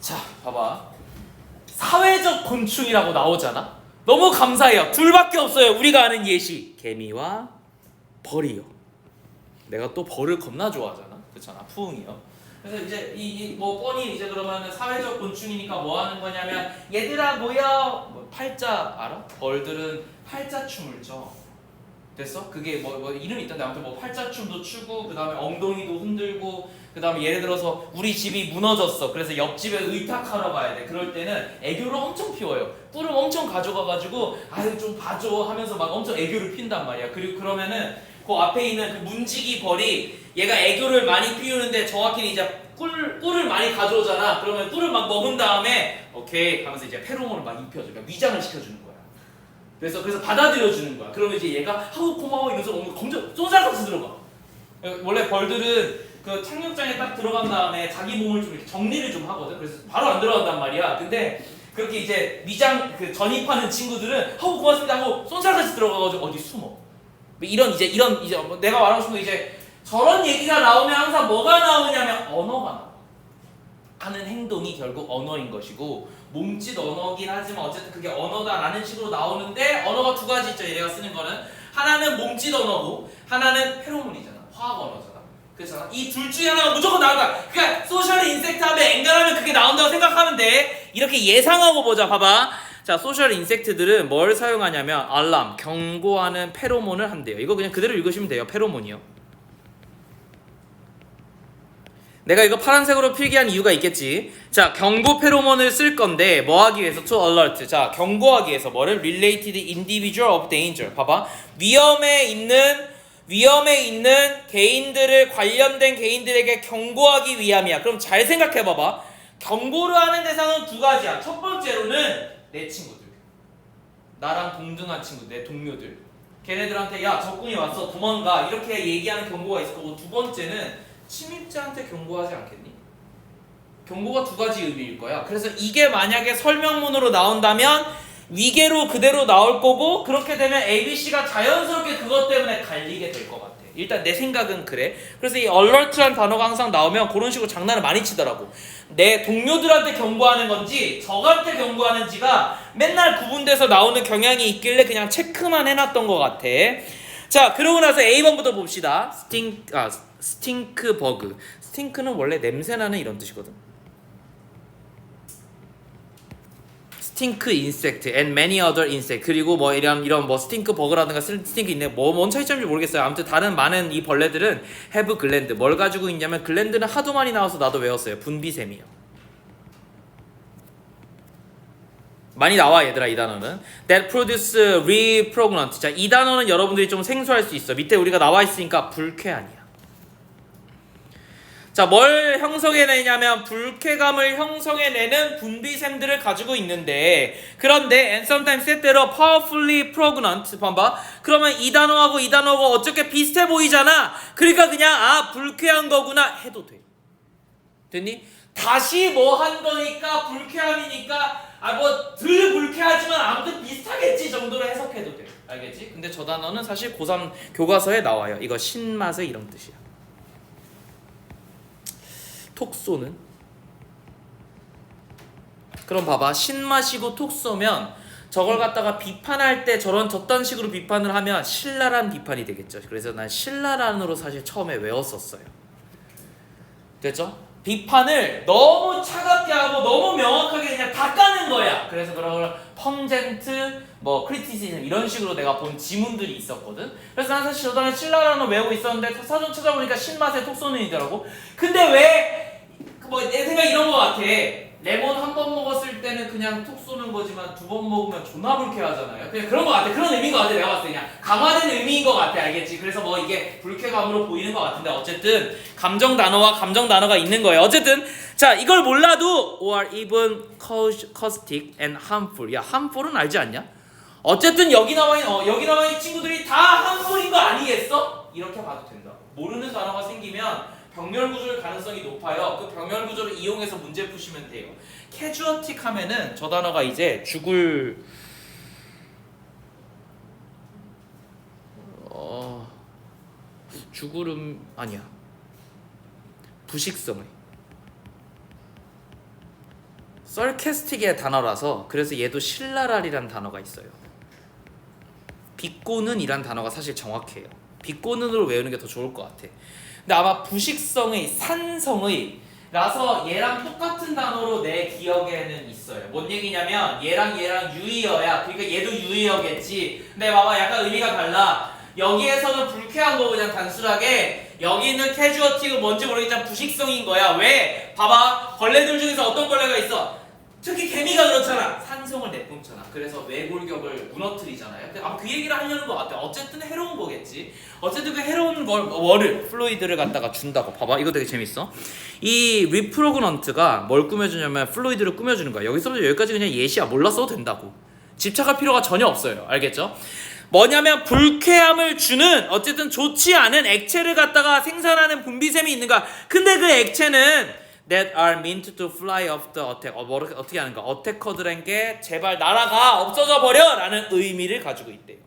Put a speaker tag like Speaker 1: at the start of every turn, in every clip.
Speaker 1: 자, 봐봐. 사회적 곤충이라고 나오잖아. 너무 감사해요. 둘밖에 없어요. 우리가 아는 예시. 개미와 벌이요. 내가 또 벌을 겁나 좋아하잖아. 그렇잖아. 푸웅이요. 그래서 이제 뭐 뻔히 이제 그러면 사회적 곤충이니까 뭐 하는 거냐면 얘들아 모여. 뭐 팔자 알아? 벌들은 팔자춤을 춰. 됐어? 그게 뭐 이름이 있던데 아무튼 뭐 팔자춤도 추고 그 다음에 엉덩이도 흔들고 그 다음에 예를 들어서 우리 집이 무너졌어. 그래서 옆집에 의탁하러 가야 돼. 그럴 때는 애교를 엄청 피워요. 뿔을 엄청 가져가가지고 아유 좀 봐줘 하면서 막 엄청 애교를 핀단 말이야. 그리고 그러면은 그 앞에 있는 그 문지기 벌이 얘가 애교를 많이 피우는데 정확히는 이제 꿀을 많이 가져오잖아. 그러면 꿀을 막 먹은 다음에 오케이 하면서 이제 페로몬을 막 입혀줘. 그러니까 위장을 시켜주는 거야. 그래서 받아들여 주는 거야. 그러면 이제 얘가 아우 고마워 이러면서 검정 쏜살같이 들어가. 원래 벌들은 그 착륙장에 딱 들어간 다음에 자기 몸을 좀 이렇게 정리를 좀 하거든. 그래서 바로 안 들어간단 말이야. 근데 그렇게 이제 위장 그 전입하는 친구들은 아우 고맙습니다 하고 쏜살같이 들어가가지고 어디 숨어. 이런 이제 내가 말하고 싶은 거 이제 저런 얘기가 나오면 항상 뭐가 나오냐면 언어가 나와. 하는 행동이 결국 언어인 것이고 몸짓 언어긴 하지만 어쨌든 그게 언어다라는 식으로 나오는데 언어가 두 가지 있죠. 얘가 쓰는 거는 하나는 몸짓 언어고 하나는 페로몬이잖아. 화학 언어잖아. 그렇잖아. 이 둘 중에 하나가 무조건 나온다. 그러니까 소셜 인섹트 하면 앵간하면 그게 나온다고 생각하면 돼. 이렇게 예상하고 보자. 봐봐. 자, 소셜 인섹트들은 뭘 사용하냐면 알람, 경고하는 페로몬을 한대요. 이거 그냥 그대로 읽으시면 돼요. 페로몬이요. 내가 이거 파란색으로 필기한 이유가 있겠지. 자, 경고 페로몬을 쓸 건데 뭐 하기 위해서? to alert. 자, 경고하기 위해서 뭐를? related individual of danger. 봐봐. 위험에 있는 개인들을 관련된 개인들에게 경고하기 위함이야. 그럼 잘 생각해 봐봐. 경고를 하는 대상은 두 가지야. 첫 번째로는 내 친구들. 나랑 동등한 친구, 내 동료들. 걔네들한테 야, 적군이 왔어. 도망가. 이렇게 얘기하는 경고가 있을 거고 두 번째는 침입자한테 경고하지 않겠니? 경고가 두 가지 의미일 거야. 그래서 이게 만약에 설명문으로 나온다면 위계로 그대로 나올 거고 그렇게 되면 ABC가 자연스럽게 그것 때문에 갈리게 될 것 같아. 일단 내 생각은 그래. 그래서 이 alert란 단어가 항상 나오면 그런 식으로 장난을 많이 치더라고. 내 동료들한테 경고하는 건지 적한테 경고하는지가 맨날 구분돼서 나오는 경향이 있길래 그냥 체크만 해놨던 것 같아. 자, 그러고 나서 A번부터 봅시다. 스팅크 버그. 스팅크는 원래 냄새나는 이런 뜻이거든. 스팅크 인섹트 and many other insect. 그리고 뭐 이런 뭐 스팅크 버그라든가 스팅크 있네. 뭔 차이점인지 모르겠어요. 아무튼 다른 많은 이 벌레들은 have gland. 뭘 가지고 있냐면 글랜드는 하도 많이 나와서 나도 외웠어요. 분비샘이요. 많이 나와 얘들아 이 단어는. That produce repugnant. 자, 이 단어는 여러분들이 좀 생소할 수 있어. 밑에 우리가 나와 있으니까 불쾌하니야. 자, 뭘 형성해내냐면 불쾌감을 형성해내는 분비샘들을 가지고 있는데 그런데 and sometimes 때때로 powerfully pregnant 봐봐. 그러면 이 단어하고 이 단어가 어떻게 비슷해 보이잖아. 그러니까 그냥 불쾌한 거구나 해도 돼. 됐니? 다시 뭐 한 거니까 불쾌함이니까 뭐 덜 불쾌하지만 아무튼 비슷하겠지 정도로 해석해도 돼. 알겠지? 근데 저 단어는 사실 고3 교과서에 나와요. 이거 신맛의 이런 뜻이야. 톡 쏘는. 그럼 봐봐. 신맛이고 톡 쏘면 저걸 갖다가 비판할 때 저딴 식으로 비판을 하면 신랄한 비판이 되겠죠. 그래서 난 신랄한으로 사실 처음에 외웠었어요. 됐죠? 비판을 너무 차갑게 하고 너무 명확하게 그냥 다 까는 거야. 그래서 그런 걸 펑젠트, 크리티시즘 이런 식으로 내가 본 지문들이 있었거든. 그래서 난 사실 저번에 신랄한을 외우고 있었는데 사전 찾아보니까 신맛에 톡 쏘는 이더라고. 근데 왜 내 생각 이런 거 같아. 레몬 한 번 먹었을 때는 그냥 톡 쏘는 거지만 두 번 먹으면 존나 불쾌하잖아요. 그냥 그런 거 같아. 그런 의미인 거 같아. 내가 봤을 때 그냥 강화된 의미인 거 같아. 알겠지? 그래서 이게 불쾌감으로 보이는 거 같은데 어쨌든 감정 단어와 감정 단어가 있는 거예요. 어쨌든 자, 이걸 몰라도 or even caustic and harmful. 야, harmful은 알지 않냐? 어쨌든 여기 나와 있는 친구들이 다 harmful인 거 아니겠어? 이렇게 봐도 된다. 모르는 단어가 생기면 병렬 구조일 가능성이 높아요. 그 병렬 구조를 이용해서 문제 푸시면 돼요. 캐주어틱 하면은 저 단어가 이제 죽을음 아니야. 부식성을 sarcastic의 단어라서 그래서 얘도 신랄하리라는 단어가 있어요. 비꼬는 이란 단어가 사실 정확해요. 비꼬는으로 외우는 게 더 좋을 것 같아. 근데 아마 부식성의 산성의 라서 얘랑 똑같은 단어로 내 기억에는 있어요. 뭔 얘기냐면 얘랑 유의어야. 그러니까 얘도 유의어겠지. 근데 봐봐 약간 의미가 달라. 여기에서는 불쾌한 거 그냥 단순하게 여기는 캐주어티가 뭔지 모르겠지만 부식성인 거야. 왜? 봐봐 벌레들 중에서 어떤 벌레가 있어? 특히 개미가 그렇잖아. 산성을 내뿜잖아. 그래서 외골격을 무너뜨리잖아요. 아마 그 얘기를 하려는 것 같아. 어쨌든 해로운 거겠지. 어쨌든 그 해로운 월을 플루이드를 갖다가 준다고. 봐봐 이거 되게 재밌어. 이 리프로그넌트가 뭘 꾸며주냐면 플루이드를 꾸며주는 거야. 여기서부터 여기까지 그냥 예시야. 몰랐어도 된다고. 집착할 필요가 전혀 없어요. 알겠죠? 뭐냐면 불쾌함을 주는 어쨌든 좋지 않은 액체를 갖다가 생산하는 분비샘이 있는 거야. 근데 그 액체는 that are meant to fly off the attack. 어떻게 하는 거야? 어태커들에게 제발 날아가 없어져 버려 라는 의미를 가지고 있대요.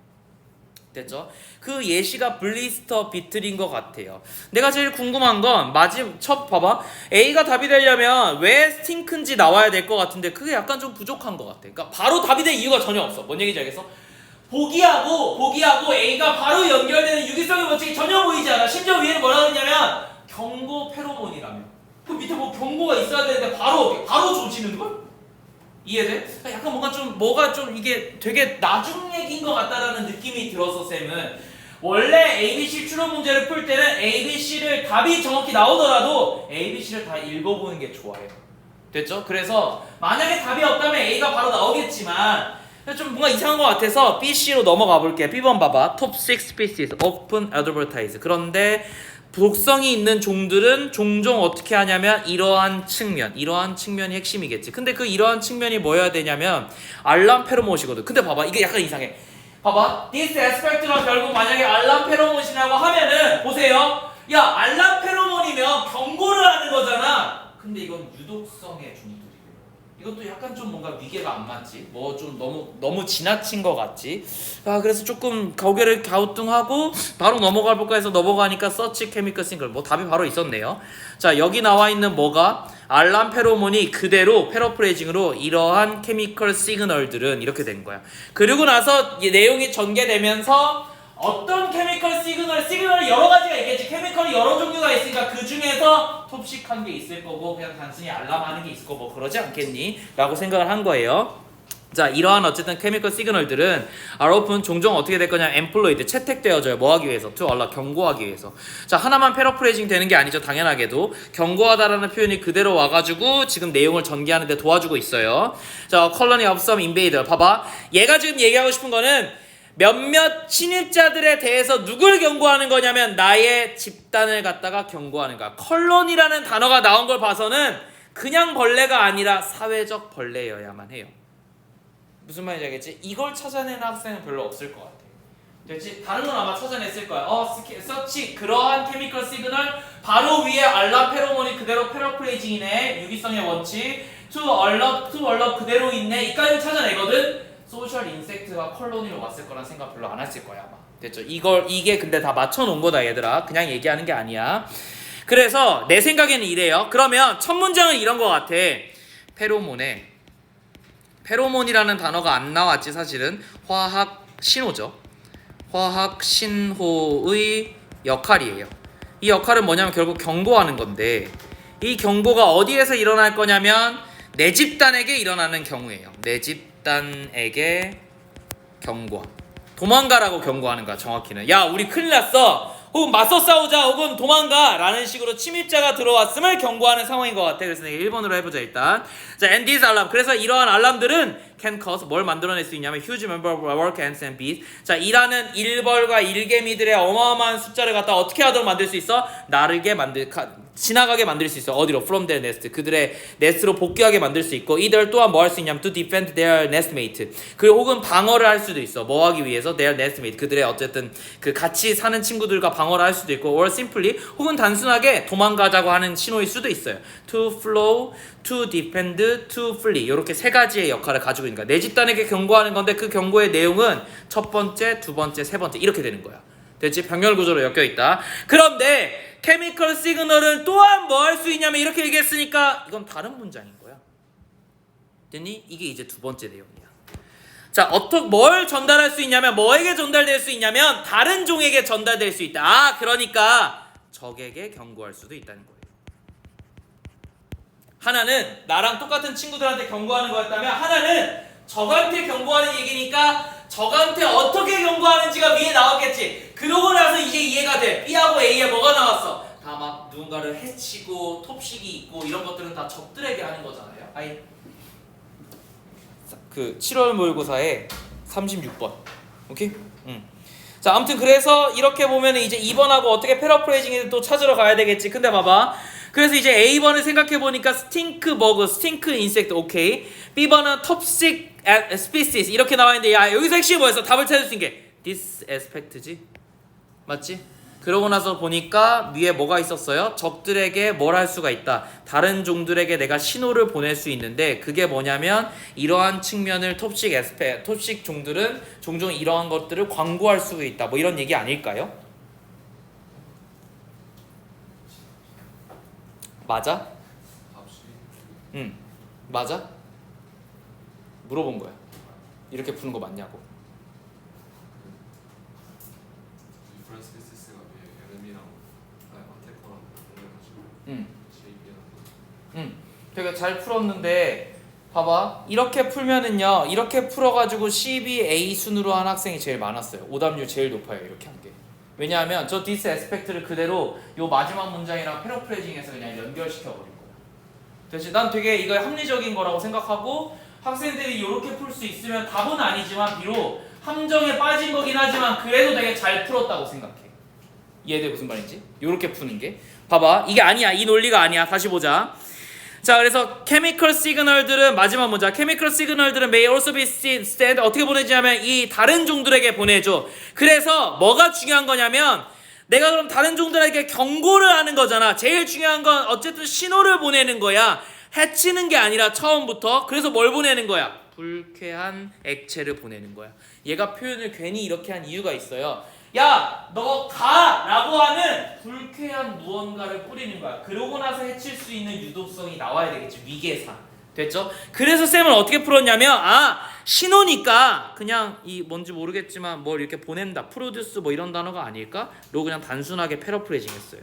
Speaker 1: 됐죠? 그 예시가 블리스터 비틀인 것 같아요. 내가 제일 궁금한 건 첫 봐봐. A가 답이 되려면 왜 스팅크인지 나와야 될 것 같은데 그게 약간 좀 부족한 것 같아. 그러니까 바로 답이 될 이유가 전혀 없어. 뭔 얘기인지 알겠어? 보기하고 A가 바로 연결되는 유기성의 원칙이 전혀 보이지 않아. 심지어 위에는 뭐라고 했냐면 경고 페로몬이라며. 그 밑에 뭐 경고가 있어야 되는데 바로 조지는 걸? 이해돼? 약간 뭐가 좀 이게 되게 나중 얘기인 것 같다라는 느낌이 들어서 쌤은 원래 ABC 추론 문제를 풀 때는 ABC를 답이 정확히 나오더라도 ABC를 다 읽어보는 게 좋아요. 됐죠? 그래서 만약에 답이 없다면 A가 바로 나오겠지만 좀 뭔가 이상한 것 같아서 BC로 넘어가 볼게. B번 봐봐. Top 6 species often advertise. 그런데 독성이 있는 종들은 종종 어떻게 하냐면 이러한 측면이 핵심이겠지. 근데 그 이러한 측면이 뭐여야 되냐면 알람 페로몬이거든. 근데 봐봐 이게 약간 이상해. 봐봐 this aspect가 결국 만약에 알람 페로몬이라고 하면은 보세요. 야 알람 페로몬이면 경고를 하는 거잖아. 근데 이건 유독성의 종들이에요. 이것도 약간 좀 뭔가 위계가 안 맞지. 뭐 좀 너무 지나친 것 같지. 그래서 조금 고개를 갸우뚱하고 바로 넘어가 볼까 해서 넘어가니까 서치 케미컬 싱글 뭐 답이 바로 있었네요. 자 여기 나와 있는 뭐가 알람 페로몬이 그대로 패러프레이징으로 이러한 케미컬 시그널들은 이렇게 된 거야. 그리고 나서 이 내용이 전개되면서 어떤 케미컬 시그널이 여러 가지가 있겠지. 케미컬이 여러 종류가 있으니까 그 중에서 톱식한 게 있을 거고 그냥 단순히 알람하는 게 있을 거고 뭐 그러지 않겠니? 라고 생각을 한 거예요. 자 이러한 어쨌든 케미컬 시그널들은 are often 종종 어떻게 될 거냐 employed 채택되어져요. 뭐 하기 위해서? to alert 경고하기 위해서. 자 하나만 패러프레이징 되는 게 아니죠. 당연하게도 경고하다라는 표현이 그대로 와가지고 지금 내용을 전개하는 데 도와주고 있어요. 자 colony of some invader 봐봐 얘가 지금 얘기하고 싶은 거는 몇몇 침입자들에 대해서 누굴 경고하는 거냐면 나의 집단을 갖다가 경고하는 거야. 컬론이라는 단어가 나온 걸 봐서는 그냥 벌레가 아니라 사회적 벌레여야만 해요. 무슨 말인지 알겠지? 이걸 찾아내는 학생은 별로 없을 것 같아. 됐지? 다른 건 아마 찾아냈을 거야. 서치 그러한 케미컬 시그널 바로 위에 알람 페로몬이 그대로 패러프레이징이네. 유기성의 원칙. to alert 그대로 있네. 이까지는 찾아내거든. 소셜 인섹트가 컬로니로 왔을 거란 생각 별로 안 했을 거야 아마. 됐죠? 이게 근데 다 맞춰놓은 거다 얘들아. 그냥 얘기하는 게 아니야. 그래서 내 생각에는 이래요. 그러면 첫 문장은 이런 거 같아. 페로몬이라는 단어가 안 나왔지 사실은. 화학 신호죠. 화학 신호의 역할이에요. 이 역할은 뭐냐면 결국 경고하는 건데 이 경고가 어디에서 일어날 거냐면 내 집단에게 일어나는 경우예요. 내 집단에게 경고. 도망가라고 경고하는 거야 정확히는. 야 우리 큰일 났어. 혹은 맞서 싸우자 혹은 도망가 라는 식으로 침입자가 들어왔음을 경고하는 상황인 것 같아. 그래서 내가 1번으로 해보자 일단. 자 and these alarm. 그래서 이러한 알람들은 can cause 뭘 만들어낼 수 있냐면 huge number of work ants and bees. 자 일하는 일벌과 일개미들의 어마어마한 숫자를 갖다 어떻게 하도록 만들 수 있어? 지나가게 만들 수 있어. 어디로? From their nest. 그들의 네스트로 복귀하게 만들 수 있고 이들 또한 뭐 할 수 있냐면 to defend their nestmate. 그리고 혹은 방어를 할 수도 있어. 뭐 하기 위해서? their nestmate. 그들의 어쨌든 그 같이 사는 친구들과 방어를 할 수도 있고 or simply 혹은 단순하게 도망가자고 하는 신호일 수도 있어요. to flow, to defend, to flee. 이렇게 세 가지의 역할을 가지고 있는 거야. 내 집단에게 경고하는 건데 그 경고의 내용은 첫 번째, 두 번째, 세 번째 이렇게 되는 거야. 됐지? 병렬 구조로 엮여 있다. 그런데 케미컬 시그널은 또한 뭐 할 수 있냐면 이렇게 얘기했으니까 이건 다른 문장인 거야. 됐니? 이게 이제 두 번째 내용이야. 자, 뭘 전달할 수 있냐면, 뭐에게 전달될 수 있냐면 다른 종에게 전달될 수 있다. 아, 그러니까 적에게 경고할 수도 있다는 거예요. 하나는 나랑 똑같은 친구들한테 경고하는 거였다면, 하나는 적한테 경고하는 얘기니까 적한테 어떻게 경고하는지가 위에 나왔겠지. 그러고 나서 이제 이해가 돼. B하고 A에 뭐가 나왔어? 다 막 누군가를 해치고 톱식이 있고 이런 것들은 다 적들에게 하는 거잖아요. 아이, 그 7월 모의고사에 36번. 오케이? 자, 아무튼 그래서 이렇게 보면 이제 2번하고 어떻게 패러프레이징을 또 찾으러 가야 되겠지. 근데 봐봐. 그래서 이제 A번을 생각해 보니까 스팅크 버그, 스팅크 인섹트, 오케이. B번은 톱식 스피시스 이렇게 나와 있는데, 야, 여기서 핵심이 뭐였어? 답을 찾을 수 있는 게 this aspect지. 맞지? 그러고 나서 보니까 위에 뭐가 있었어요? 적들에게 뭘 할 수가 있다. 다른 종들에게 내가 신호를 보낼 수 있는데, 그게 뭐냐면 이러한 측면을 톱식 종들은 종종 이러한 것들을 광고할 수 있다. 뭐 이런 얘기 아닐까요? 맞아? 응, 맞아? 물어본 거야. 이렇게 푸는 거 맞냐고. 되게 잘 풀었는데 봐봐, 이렇게 풀면은요, 이렇게 풀어가지고 12A 순으로 한 학생이 제일 많았어요. 오답률 제일 높아요, 이렇게 한 게. 왜냐하면 저 this aspect를 그대로 요 마지막 문장이랑 패러프레이징해서 그냥 연결시켜 버린 거야. 그래서 난 되게 이거 합리적인 거라고 생각하고, 학생들이 이렇게 풀 수 있으면 답은 아니지만 비록 함정에 빠진 거긴 하지만 그래도 되게 잘 풀었다고 생각해. 이해돼 무슨 말인지? 이렇게 푸는 게. 봐봐, 이게 아니야, 이 논리가 아니야. 다시 보자. 자, 그래서 chemical signal들은 마지막 문장. chemical signal들은 may also be sent 어떻게 보내지냐면 이 다른 종들에게 보내줘. 그래서 뭐가 중요한 거냐면 내가 그럼 다른 종들에게 경고를 하는 거잖아. 제일 중요한 건 어쨌든 신호를 보내는 거야. 해치는 게 아니라 처음부터. 그래서 뭘 보내는 거야? 불쾌한 액체를 보내는 거야. 얘가 표현을 괜히 이렇게 한 이유가 있어요. 야, 너 가! 라고 하는 불쾌한 무언가를 뿌리는 거야. 그러고 나서 해칠 수 있는 유독성이 나와야 되겠지. 위계상. 됐죠? 그래서 쌤은 어떻게 풀었냐면, 아, 신호니까 그냥 이 뭔지 모르겠지만 뭘 이렇게 보낸다. 프로듀스 뭐 이런 단어가 아닐까? 로 그냥 단순하게 패러프레이징 했어요.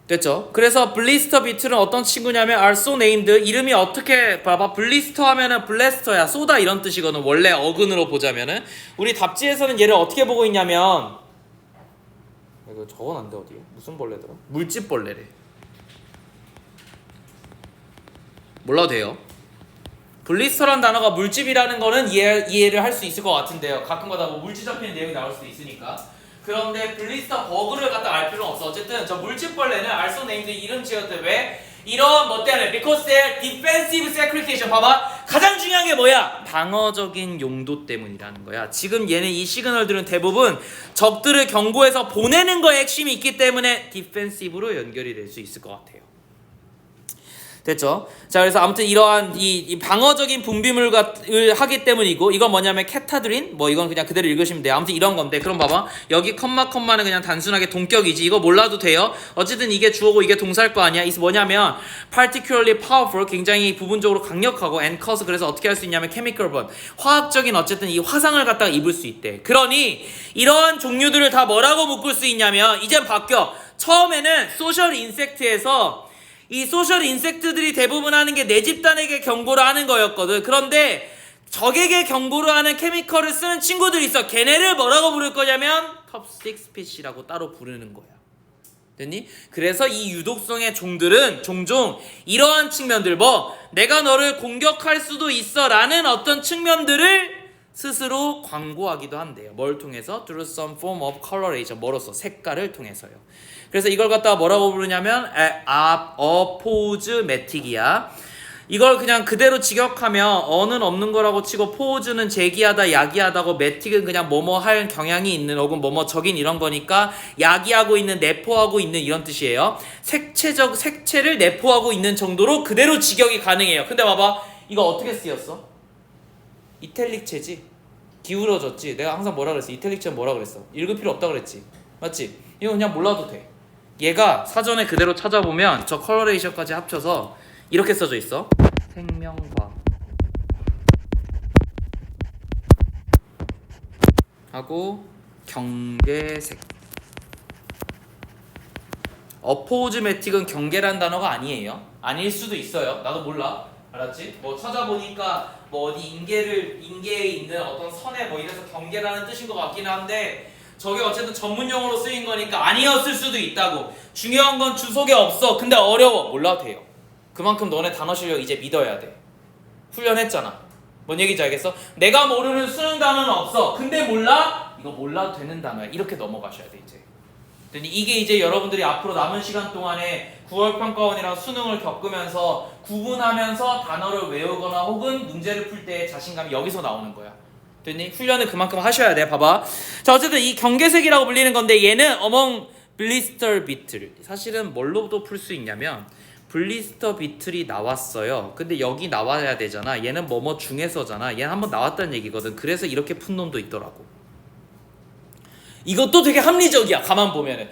Speaker 1: 됐죠? 그래서 블리스터 비틀은 어떤 친구냐면 are so named, 이름이 어떻게 봐봐, 블리스터 하면은 블래스터야, 쏘다 이런 뜻이거든. 원래 어근으로 보자면은. 우리 답지에서는 얘를 어떻게 보고 있냐면, 이거 적어놨는데 어디에? 무슨 벌레더라? 물집벌레래. 몰라도 돼요. 블리스터란 단어가 물집이라는 거는 이해를 할 수 있을 것 같은데요. 가끔가다 뭐 물집 잡히는 내용이 나올 수도 있으니까. 그런데 블리스터 버그를 갖다 알 필요는 없어. 어쨌든 저 물집벌레는 also named 이름 지었대. 왜? 이런 뭐 때문에 because their defensive secretion. 봐봐, 가장 중요한 게 뭐야? 방어적인 용도 때문이라는 거야. 지금 얘네 이 시그널들은 대부분 적들을 경고해서 보내는 거에 핵심이 있기 때문에 디펜시브로 연결이 될 수 있을 것 같아요. 됐죠? 자, 그래서 아무튼 이러한 이 방어적인 분비물을 하기 때문이고, 이건 뭐냐면 캐타드린, 뭐 이건 그냥 그대로 읽으시면 돼요. 아무튼 이런 건데, 그럼 봐봐, 여기 컴마는 그냥 단순하게 동격이지. 이거 몰라도 돼요. 어쨌든 이게 주어고 이게 동사일 거 아니야. 이게 뭐냐면 particularly powerful, 굉장히 부분적으로 강력하고, and cause, 그래서 어떻게 할 수 있냐면 chemical burn, 화학적인 어쨌든 이 화상을 갖다가 입을 수 있대. 그러니 이러한 종류들을 다 뭐라고 묶을 수 있냐면, 이젠 바뀌어. 처음에는 소셜 인섹트에서 이 소셜 인섹트들이 대부분 하는 게 내 집단에게 경고를 하는 거였거든. 그런데 적에게 경고를 하는 케미컬을 쓰는 친구들이 있어. 걔네를 뭐라고 부를 거냐면 톱식 스피시라고 따로 부르는 거야. 됐니? 그래서 이 유독성의 종들은 종종 이러한 측면들, 뭐 내가 너를 공격할 수도 있어 라는 어떤 측면들을 스스로 광고하기도 한대요. 뭘 통해서? Through some form of coloration. 뭐로써? 색깔을 통해서요. 그래서 이걸 갖다가 뭐라고 부르냐면 apposmatic이야. 이걸 그냥 그대로 직역하면 어는 없는 거라고 치고, 포즈는 제기하다, 야기하다고, 매틱은 그냥 뭐뭐 할 경향이 있는 혹은 뭐뭐적인 이런 거니까 야기하고 있는, 내포하고 있는 이런 뜻이에요. 색채를 내포하고 있는 정도로 그대로 직역이 가능해요. 근데 봐봐, 이거 어떻게 쓰였어? 이탈릭체지? 기울어졌지? 내가 항상 뭐라 그랬어? 이탈릭체는 뭐라 그랬어? 읽을 필요 없다 그랬지? 맞지? 이거 그냥 몰라도 돼. 얘가 사전에 그대로 찾아보면 저 컬러레이션까지 합쳐서 이렇게 써져 있어. 생명과학 하고 경계색. 어포즈매틱은 경계란 단어가 아니에요. 아닐 수도 있어요. 나도 몰라. 알았지? 뭐 찾아보니까 뭐 어디 인계에 있는 어떤 선에 뭐 이래서 경계라는 뜻인 것 같기는 한데 저게 어쨌든 전문 용어로 쓰인 거니까 아니었을 수도 있다고. 중요한 건 주석에 없어. 근데 어려워. 몰라도 돼요. 그만큼 너네 단어 실력 이제 믿어야 돼. 훈련했잖아. 뭔 얘기인지 알겠어? 내가 모르는 수능 단어는 없어. 근데 몰라? 이거 몰라도 되는 단어야. 이렇게 넘어가셔야 돼 이제. 이게 이제 여러분들이 앞으로 남은 시간 동안에 9월 평가원이랑 수능을 겪으면서 구분하면서 단어를 외우거나 혹은 문제를 풀 때 자신감이 여기서 나오는 거야. 됐니? 훈련을 그만큼 하셔야 돼. 봐봐. 자, 어쨌든 이 경계색이라고 불리는 건데 얘는 among blister beetle. 사실은 뭘로도 풀 수 있냐면 블리스터 비틀이 나왔어요. 근데 여기 나와야 되잖아. 얘는 뭐뭐 중에서잖아. 얘는 한번 나왔다는 얘기거든. 그래서 이렇게 푼 놈도 있더라고. 이것도 되게 합리적이야. 가만 보면은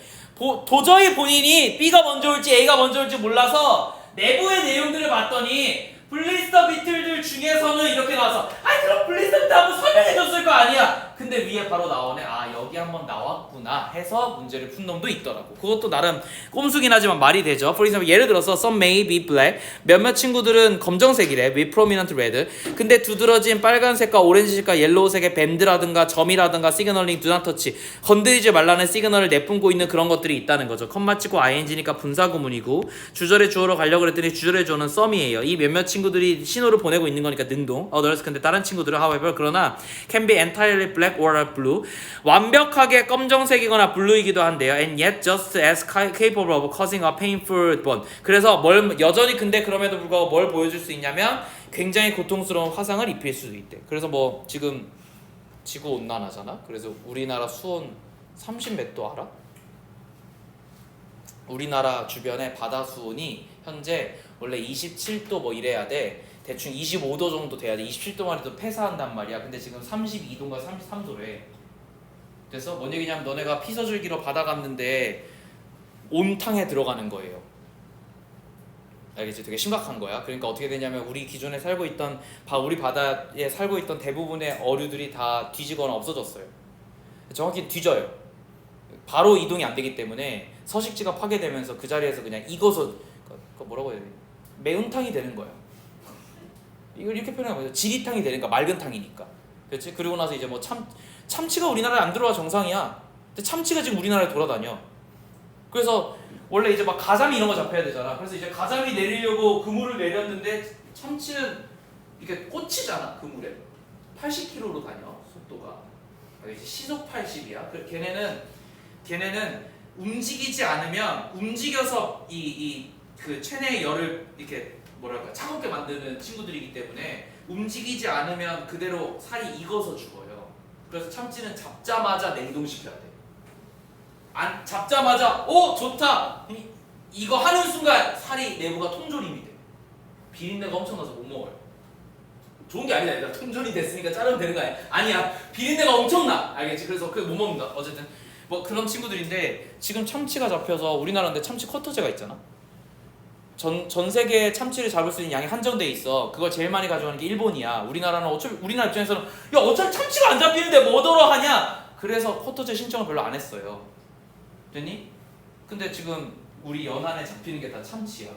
Speaker 1: 도저히 본인이 B가 먼저 올지 A가 먼저 올지 몰라서 내부의 내용들을 봤더니 블리스터 비틀들 중에서는 이렇게 나와서 아이 그럼 블리스터 비틀 한번 설명해 줬을 거 아니야. 근데 위에 바로 나오네. 아 여기 한번 나왔구나 해서 문제를 푼 놈도 있더라고. 그것도 나름 꼼수긴 하지만 말이 되죠. For example, 예를 들어서 some may be black. 몇몇 친구들은 검정색이래. with prominent red. 근데 두드러진 빨간색과 오렌지색과 옐로우색의 밴드라든가 점이라든가 시그널링 do not touch. 건드리지 말라는 시그널을 내뿜고 있는 그런 것들이 있다는 거죠. 컴마 찍고 ing니까 분사구문이고 주절의 주어로 가려고 그랬더니 주절의 주어는 some이에요. 이 몇몇 친구들이 신호를 보내고 있는 거니까 능동. others 근데 다른 친구들은 however 그러나 can be entirely black or blue. 완벽하게 검정색이거나 블루이기도 한데요. And yet just as capable of causing a painful burn. 그래서 여전히 근데 그럼에도 불구하고 뭘 보여줄 수 있냐면 굉장히 고통스러운 화상을 입힐 수도 있대. 그래서 뭐 지금 지구 온난화잖아. 그래서 우리나라 수온 30 몇 도 알아? 우리나라 주변의 바다 수온이 현재 원래 27도 뭐 이래야 돼. 대충 25도 정도 돼야 돼. 27도만 해도 폐사한단 말이야. 근데 지금 32도인가 33도래. 그래서 뭔 얘기냐면 너네가 피서줄기로 바다 갔는데 온탕에 들어가는 거예요. 알겠지? 되게 심각한 거야. 그러니까 어떻게 되냐면 우리 기존에 살고 있던 우리 바다에 살고 있던 대부분의 어류들이 다 뒤지거나 없어졌어요. 정확히 뒤져요. 바로 이동이 안 되기 때문에 서식지가 파괴되면서 그 자리에서 그냥 익어서 뭐라고 해야 돼? 매운탕이 되는 거야. 이걸 이렇게 표현하면 지리탕이 되니까 맑은 탕이니까. 그렇지? 그리고 나서 이제 뭐 참치가 우리나라에 안 들어와 정상이야. 근데 참치가 지금 우리나라에 돌아다녀. 그래서 원래 이제 막 가자미 이런 거 잡혀야 되잖아. 그래서 이제 가자미 내리려고 그물을 내렸는데 참치는 이렇게 꽂히잖아. 그물에 80km로 다녀 속도가. 이제 시속 80이야. 걔네는 움직이지 않으면 움직여서 그 체내의 열을 이렇게 뭐랄까 차갑게 만드는 친구들이기 때문에 움직이지 않으면 그대로 살이 익어서 죽어요. 그래서 참치는 잡자마자 냉동시켜야 돼. 잡자마자 좋다 이거 하는 순간 살이 내부가 통조림이 돼. 비린내가 엄청나서 못 먹어요. 좋은 게 아니다. 통조림이 됐으니까 자르면 되는 거 아니야. 비린내가 엄청나. 알겠지? 그래서 그거 못 먹는다. 어쨌든 뭐 그런 친구들인데 지금 참치가 잡혀서 우리나라인데 참치 쿼터제가 있잖아. 전 세계에 참치를 잡을 수 있는 양이 한정돼 있어. 그걸 제일 많이 가져가는 게 일본이야. 우리나라는 어차피 우리나라 입장에서는 어차피 참치가 안 잡히는데 뭐더러 하냐. 그래서 쿼터제 신청을 별로 안 했어요. 됐니? 근데 지금 우리 연안에 잡히는 게 다 참치야.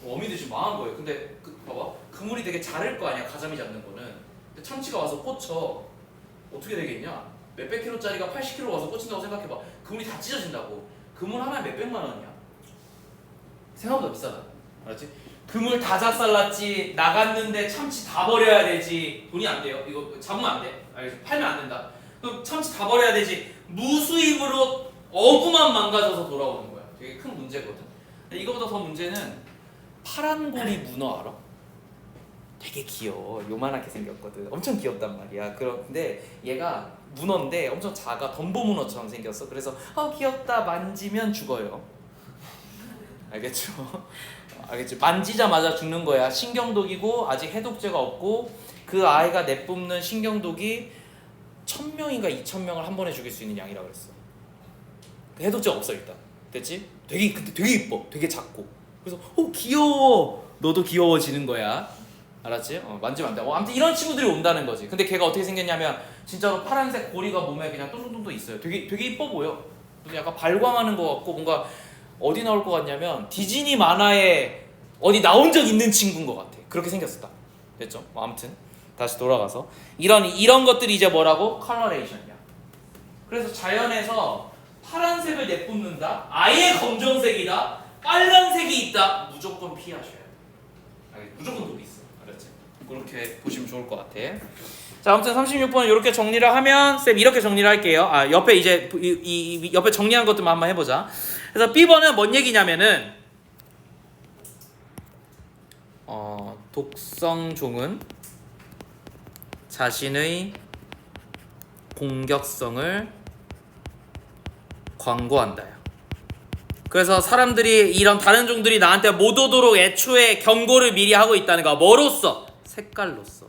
Speaker 1: 어미들 지금 망한 거예요. 근데 봐봐. 그물이 되게 자를 거 아니야. 가자미 잡는 거는. 근데 참치가 와서 꽂혀. 어떻게 되겠냐? 몇백 킬로짜리가 80kg 와서 꽂힌다고 생각해봐. 그물이 다 찢어진다고. 그물 하나에 몇백만 원이야. 생각보다 비싸다. 알았지? 그물 다 작살났지. 나갔는데 참치 다 버려야 되지. 돈이 안 돼요. 이거 잡으면 안 돼. 알겠지? 팔면 안 된다. 그럼 참치 다 버려야 되지. 무수입으로 어구만 망가져서 돌아오는 거야. 되게 큰 문제거든. 근데 이거보다 더 문제는 파란고리 문어 알아? 되게 귀여워. 요만하게 생겼거든. 엄청 귀엽단 말이야. 그런데 얘가 문어인데 엄청 작아. 덤보 문어처럼 생겼어. 그래서 귀엽다 만지면 죽어요. 알겠죠? 알겠지? 만지자마자 죽는 거야. 신경독이고 아직 해독제가 없고 그 아이가 내뿜는 신경독이 1000명인가 2000명을 한 번에 죽일 수 있는 양이라고 그랬어. 그 해독제가 없어 일단. 됐지? 근데 되게 이뻐. 되게 작고. 그래서 귀여워. 너도 귀여워지는 거야. 알았지? 만지면 안 돼. 아무튼 이런 친구들이 온다는 거지. 근데 걔가 어떻게 생겼냐면 진짜로 파란색 고리가 몸에 그냥 똥똥똥 있어요. 되게 이뻐 보여. 약간 발광하는 것 같고 뭔가 어디 나올 것 같냐면 디즈니 만화에 어디 나온 적 있는 친구인 것 같아. 그렇게 생겼었다. 됐죠? 아무튼 다시 돌아가서 이런 것들이 이제 뭐라고? 컬러레이션이야. 그래서 자연에서 파란색을 내뿜는다. 아예 검정색이다. 빨간색이 있다. 무조건 피하셔야 돼. 무조건 독이 있어. 알았지? 그렇게 보시면 좋을 것 같아. 자, 아무튼 36번은 이렇게 정리를 하면 쌤 이렇게 정리를 할게요. 옆에 이제 이 옆에 정리한 것들만 한번 해보자. 그래서 B번은 뭔 얘기냐면은 독성종은 자신의 공격성을 광고한다요. 그래서 사람들이 이런 다른 종들이 나한테 못 오도록 애초에 경고를 미리 하고 있다는 거. 뭐로써? 색깔로써.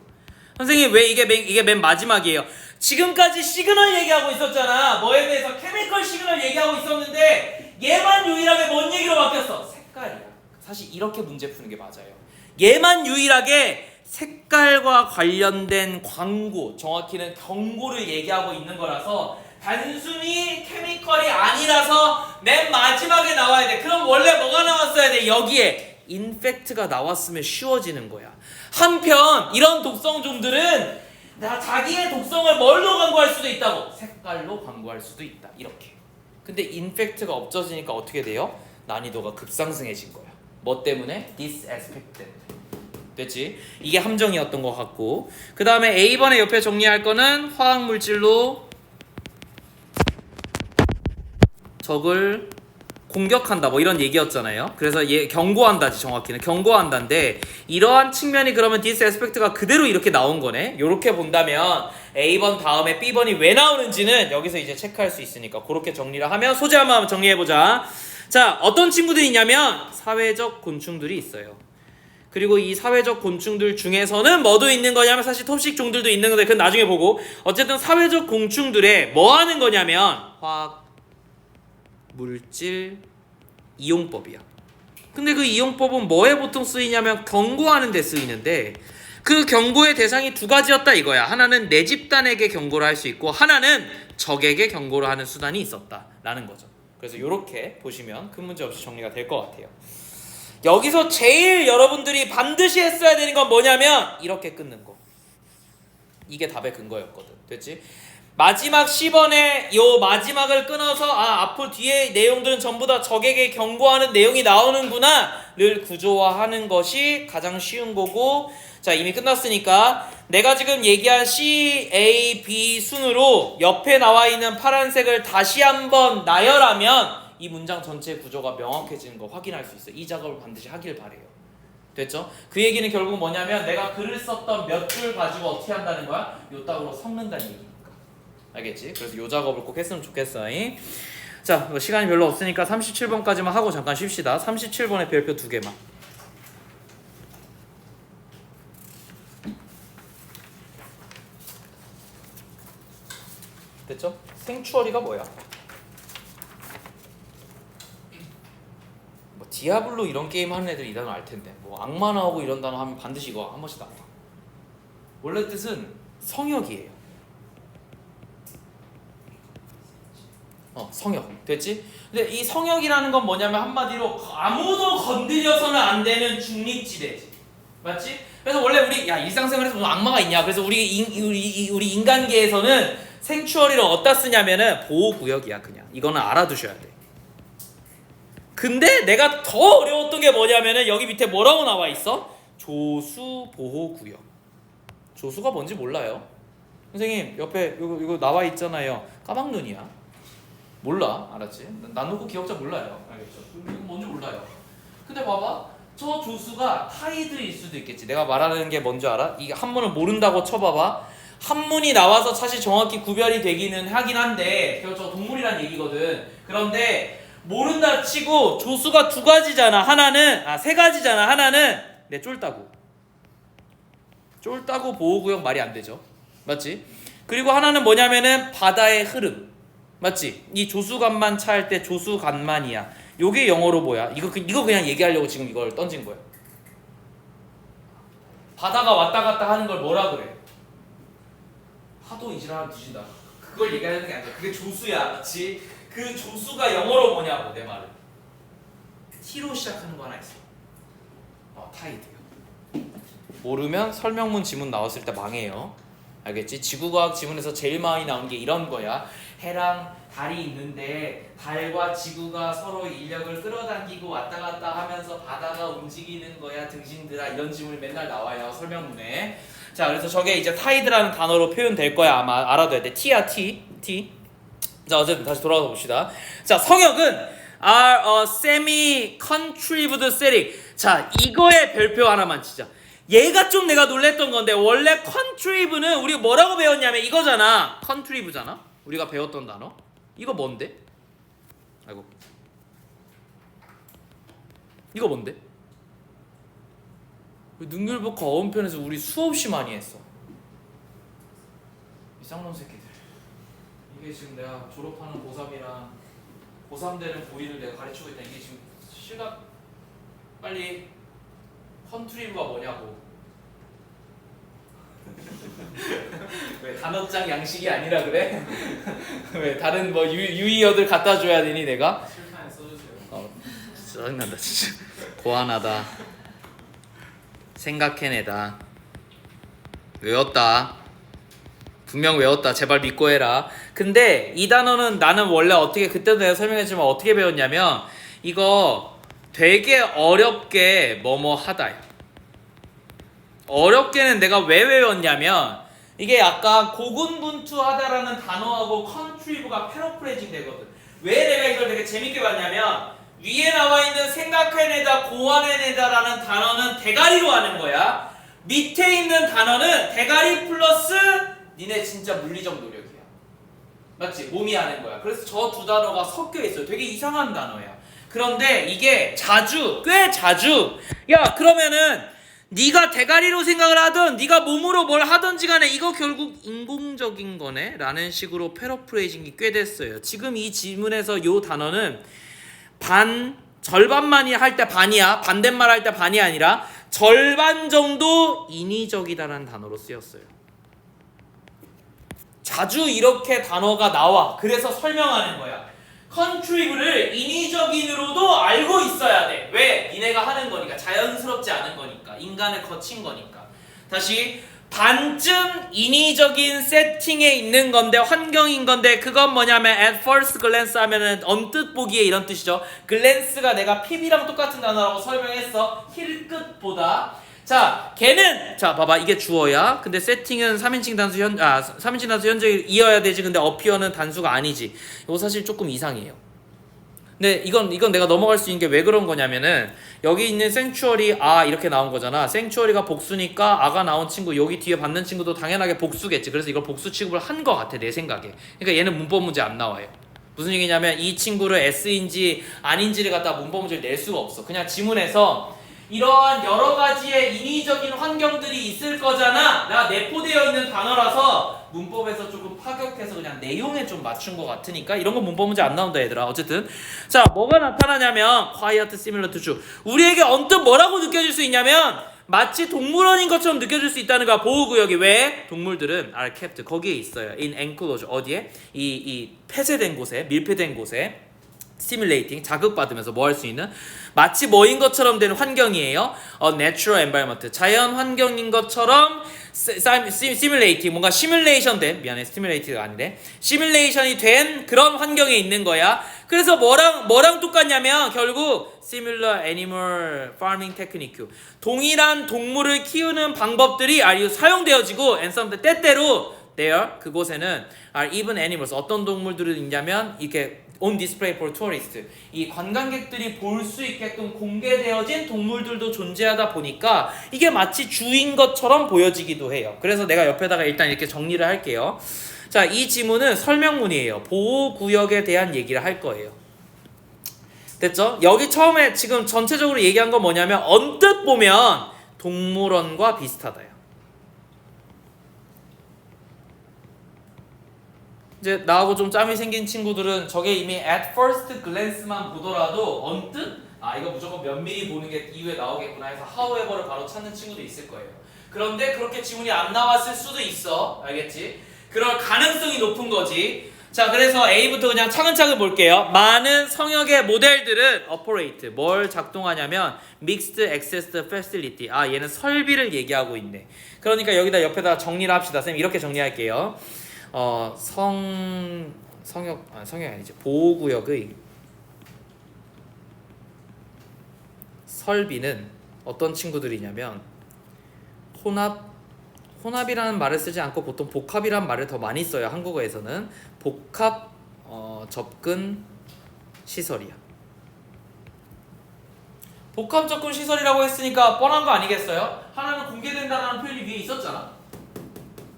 Speaker 1: 선생님 왜 이게 맨 마지막이에요? 지금까지 시그널 얘기하고 있었잖아. 뭐에 대해서 케미컬 시그널 얘기하고 있었는데 얘만 유일하게 뭔 얘기로 바뀌었어? 색깔이야. 사실 이렇게 문제 푸는 게 맞아요. 얘만 유일하게 색깔과 관련된 광고, 정확히는 경고를 얘기하고 있는 거라서 단순히 케미컬이 아니라서 맨 마지막에 나와야 돼. 그럼 원래 뭐가 나왔어야 돼? 여기에 인펙트가 나왔으면 쉬워지는 거야. 한편 이런 독성종들은 자기의 독성을 뭘로 광고할 수도 있다고? 색깔로 광고할 수도 있다. 이렇게. 근데 인펙트가 없어지니까 어떻게 돼요? 난이도가 급상승해진 거야. 뭐 때문에? disaspect 때문에. 됐지? 이게 함정이었던 것 같고, 그 다음에 A번에 옆에 정리할 거는 화학물질로 적을 공격한다 뭐 이런 얘기였잖아요. 그래서 얘 경고한다지, 정확히는 경고한다인데 이러한 측면이 그러면 디스에스펙트가 그대로 이렇게 나온 거네. 이렇게 본다면 A번 다음에 B번이 왜 나오는지는 여기서 이제 체크할 수 있으니까 그렇게 정리를 하면 소재 한번 정리해보자. 자, 어떤 친구들이 있냐면 사회적 곤충들이 있어요. 그리고 이 사회적 곤충들 중에서는 뭐도 있는 거냐면 사실 톱식종들도 있는 건데 그건 나중에 보고, 어쨌든 사회적 곤충들에 뭐 하는 거냐면 화학 물질 이용법이야. 근데 그 이용법은 뭐에 보통 쓰이냐면 경고하는 데 쓰이는데, 그 경고의 대상이 두 가지였다 이거야. 하나는 내 집단에게 경고를 할 수 있고 하나는 적에게 경고를 하는 수단이 있었다라는 거죠. 그래서 이렇게 보시면 큰 문제 없이 정리가 될 것 같아요. 여기서 제일 여러분들이 반드시 했어야 되는 건 뭐냐면 이렇게 끊는 거. 이게 답의 근거였거든. 됐지? 마지막 10번에 요 마지막을 끊어서 앞으로 뒤에 내용들은 전부 다 적에게 경고하는 내용이 나오는구나를 구조화하는 것이 가장 쉬운 거고, 자, 이미 끝났으니까 내가 지금 얘기한 C, A, B 순으로 옆에 나와 있는 파란색을 다시 한번 나열하면 이 문장 전체 구조가 명확해지는 거 확인할 수 있어. 이 작업을 반드시 하길 바래요. 됐죠? 그 얘기는 결국 뭐냐면 내가 글을 썼던 몇 줄 가지고 어떻게 한다는 거야? 요 딱으로 섞는다는 얘기니까. 알겠지? 그래서 요 작업을 꼭 했으면 좋겠어. 자, 뭐 시간이 별로 없으니까 37번까지만 하고 잠깐 쉽시다. 37번의 별표 2개만. 됐죠? 생추어리가 뭐야? 뭐 디아블로 이런 게임 하는 애들 이 단어 알 텐데, 뭐 악마 나오고 이런 단어 하면 반드시 이거 한 번씩 나와. 원래 뜻은 성역이에요. 성역. 됐지? 근데 이 성역이라는 건 뭐냐면 한마디로 아무도 건드려서는 안 되는 중립지대지. 맞지? 그래서 원래 우리 일상생활에서 무슨 악마가 있냐? 그래서 우리 인간계에서는 생추어리를 어디다 쓰냐면은 보호구역이야. 그냥 이거는 알아두셔야 돼. 근데 내가 더 어려웠던 게 뭐냐면은 여기 밑에 뭐라고 나와 있어? 조수보호구역. 조수가 뭔지 몰라요? 선생님 옆에 이거 나와 있잖아요. 까막눈이야. 몰라. 알았지? 나누고 기억자 몰라요. 알겠죠? 이거 뭔지 몰라요. 근데 봐봐. 저 조수가 타이드일 수도 있겠지. 내가 말하는 게 뭔지 알아? 이게 한문을 모른다고 쳐봐봐. 한문이 나와서 사실 정확히 구별이 되기는 하긴 한데 저 동물이란 얘기거든. 그런데 모른다 치고 조수가 두 가지잖아. 하나는 세 가지잖아. 하나는 내 쫄따구. 쫄따구 보호구역 말이 안 되죠. 맞지? 그리고 하나는 뭐냐면은 바다의 흐름. 맞지? 이 조수간만 차 할 때 조수간만이야. 요게 영어로 뭐야? 이거 그냥 얘기하려고 지금 이걸 던진 거야. 바다가 왔다 갔다 하는 걸 뭐라 그래? 파도 이지라면 뒤진다. 그걸 얘기하는 게 아니야. 그게 조수야, 그렇지? 그 조수가 영어로 뭐냐고 내 말은. T로 시작하는 거 하나 있어. 타이드요. 모르면 설명문 지문 나왔을 때 망해요. 알겠지? 지구과학 지문에서 제일 많이 나오는 게 이런 거야. 해랑 달이 있는데 달과 지구가 서로 인력을 끌어당기고 왔다 갔다 하면서 바다가 움직이는 거야 등신들아. 이런 지문이 맨날 나와요 설명문에. 자, 그래서 저게 이제 타이드라는 단어로 표현될 거야. 아마 알아둬야 돼. T야 T. 자, 어쨌든 다시 돌아가 봅시다. 자, 성역은 are a semi-contrived setting. 자, 이거의 별표 하나만 치자. 얘가 좀 내가 놀랬던 건데 원래 contrive는 우리가 뭐라고 배웠냐면 이거잖아. contrive잖아. 우리가 배웠던 단어. 이거 뭔데? 아이고. 이거 뭔데? 능률법과 어원편에서 우리 수없이 많이 했어. 이 쌍놈 새끼들. 이게 지금 내가 졸업하는 고3이랑 고3 되는 고1을 내가 가르치고 있다. 이게 지금 실감 빨리 컨트리브가 뭐냐고. 왜 단어장 양식이 아니라 그래? 왜 다른 뭐 유의어들 갖다 줘야 되니 내가?
Speaker 2: 실판에 써주세요.
Speaker 1: 짜증난다 진짜. 고안하다. 생각해내다. 외웠다. 분명 외웠다. 제발 믿고 해라. 근데 이 단어는 나는 원래 어떻게 그때도 내가 설명했지만 어떻게 배웠냐면 이거 되게 어렵게 뭐뭐 하다야. 어렵게는 내가 왜 외웠냐면 이게 약간 고군분투하다라는 단어하고 컨트리브가 패러프레이징 되거든. 왜 내가 이걸 되게 재밌게 봤냐면 위에 나와 있는 생각해내다, 고안해내다라는 단어는 대가리로 하는 거야. 밑에 있는 단어는 대가리 플러스 니네 진짜 물리적 노력이야. 맞지? 몸이 하는 거야. 그래서 저 두 단어가 섞여 있어요. 되게 이상한 단어야. 그런데 이게 꽤 자주 야 그러면은 네가 대가리로 생각을 하든 네가 몸으로 뭘 하든지 간에 이거 결국 인공적인 거네 라는 식으로 패러프레이징이 꽤 됐어요. 지금 이 지문에서 이 단어는 절반만이 할 때 반이야. 반대말 할 때 반이 아니라 절반 정도 인위적이다라는 단어로 쓰였어요. 자주 이렇게 단어가 나와. 그래서 설명하는 거야. 컨트리브를 인위적인으로도 알고 있어야 돼. 왜? 니네가 하는 거니까. 자연스럽지 않은 거니까. 인간을 거친 거니까. 다시 반쯤 인위적인 세팅에 있는 건데 환경인 건데 그건 뭐냐면 at first glance 하면은 언뜻 보기에 이런 뜻이죠. glance가 내가 PB랑 똑같은 단어라고 설명했어. 힐끗보다. 자, 걔는 자 봐봐 이게 주어야. 근데 세팅은 3인칭 단수 현재 이어야 되지. 근데 어피어는 단수가 아니지. 이거 사실 조금 이상해요. 근데 이건 내가 넘어갈 수 있는 게 왜 그런 거냐면은 여기 있는 생추어리 이렇게 나온 거잖아. 생추어리가 복수니까 아가 나온 친구 여기 뒤에 받는 친구도 당연하게 복수겠지. 그래서 이걸 복수 취급을 한 거 같아 내 생각에. 그러니까 얘는 문법 문제 안 나와요. 무슨 얘기냐면 이 친구를 S인지 아닌지를 갖다 문법 문제를 낼 수가 없어. 그냥 지문에서 이러한 여러 가지의 인위적인 환경들이 있을 거잖아. 내가 내포되어 있는 단어라서 문법에서 조금 파격해서 그냥 내용에 좀 맞춘 것 같으니까 이런 거 문법 문제 안 나온다 얘들아. 어쨌든 자 뭐가 나타나냐면 quiet, similar to true. 우리에게 언뜻 뭐라고 느껴질 수 있냐면 마치 동물원인 것처럼 느껴질 수 있다는 거야. 보호구역이. 왜? 동물들은 are kept 거기에 있어요. in enclosure. 어디에? 이 폐쇄된 곳에, 밀폐된 곳에 stimulating 자극받으면서 뭐 할 수 있는 마치 뭐인 것처럼 되는 환경이에요. natural environment 자연 환경인 것처럼 simulating 뭔가 시뮬레이션 된 미안해 stimulating가 아니래 시뮬레이션이 된 그런 환경에 있는 거야. 그래서 뭐랑 똑같냐면 결국 similar animal farming technique 동일한 동물을 키우는 방법들이 사용되어지고 and some 때때로 there 그곳에는 are even animals 어떤 동물들이 있냐면 이렇게 on display for tourists 이 관광객들이 볼 수 있게끔 공개되어진 동물들도 존재하다 보니까 이게 마치 주인 것처럼 보여지기도 해요. 그래서 내가 옆에다가 일단 이렇게 정리를 할게요. 자, 이 지문은 설명문이에요. 보호구역에 대한 얘기를 할 거예요. 됐죠? 여기 처음에 지금 전체적으로 얘기한 건 뭐냐면 언뜻 보면 동물원과 비슷하다요. 이제 나하고 좀 짬이 생긴 친구들은 저게 이미 at first glance만 보더라도 언뜻 이거 무조건 몇 미리 보는 게 이후에 나오겠구나 해서 however를 바로 찾는 친구도 있을 거예요. 그런데 그렇게 지문이 안 나왔을 수도 있어. 알겠지? 그럴 가능성이 높은 거지. 자, 그래서 A부터 그냥 차근차근 볼게요. 많은 성역의 모델들은 operate 뭘 작동하냐면 mixed access facility. 얘는 설비를 얘기하고 있네. 그러니까 여기다 옆에다 정리를 합시다. 쌤 이렇게 정리할게요. 성역이 아니지. 보호구역의 설비는 어떤 친구들이냐면 혼합이라는 말을 쓰지 않고 보통 복합이라는 말을 더 많이 써요. 한국어에서는 복합 접근 시설이야. 복합 접근 시설이라고 했으니까 뻔한 거 아니겠어요? 하나는 공개된다는 표현이 위에 있었잖아.